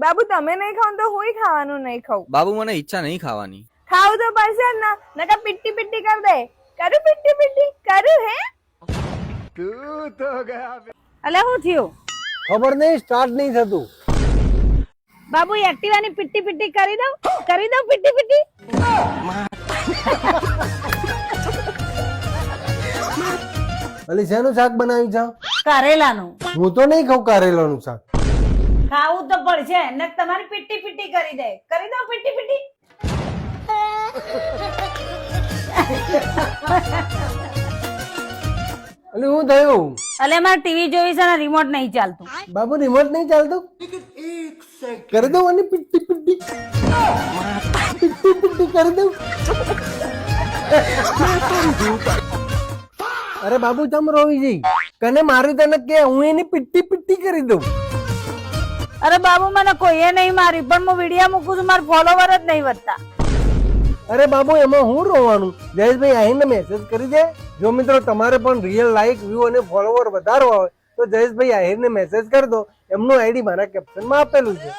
બાબુ તમે નહીં ખાવ તો હુંય ખાવાનું નહીં ખાવ. બાબુ મને ઈચ્છા નહીં ખાવાની. ખાવ તો પડશે જ ને, નકર પીટી પીટી કર દે. કરું પીટી પીટી કરું હે. તું તો ગયા. અલે શું થયું? ખબર નહીં, સ્ટાર્ટ નહીં થતું. બાબુ એક્ટિવાની પીટી પીટી કરી દઉં પીટી પીટી. અલી શેનું શાક બનાવ્યું છે? કારેલાનું. હું તો નહીં ખાઉં કારેલાનું શાક. ખાવું તો પડશે ને, તમારી પીટી પીટી કરી દઉં પીટી પીટી. અલી હું થયું? અલે મારે ટીવી જોવી છે ને, રિમોટ નહીં ચાલતું. બાબુ રિમોટ નહીં ચાલતું? કરી દઉં અને પીટી પીટી પીટી પીટી કરી દઉં. અરે બાબુ તમ રોવી જઈ કને મારી તને કે હું એની પીટી પીટી કરી દઉં. અરે બાબુ મને કોઈએ નહીં મારી, પણ હું વિડીયો મૂકું છું, મારા ફોલોવર જ નહીં વધતા. અરે બાબુ એમાં હું રોવાનું? જયેશભાઈ આઈને મેસેજ કરી દે. જો મિત્રો તમારે પણ રિયલ લાઈક વ્યૂ અને ફોલોવર વધારવા હોય તો જયેશભાઈ આહિરને મેસેજ કરી દો. એમનું આઈડી મારા કેપ્શનમાં આપેલું છે.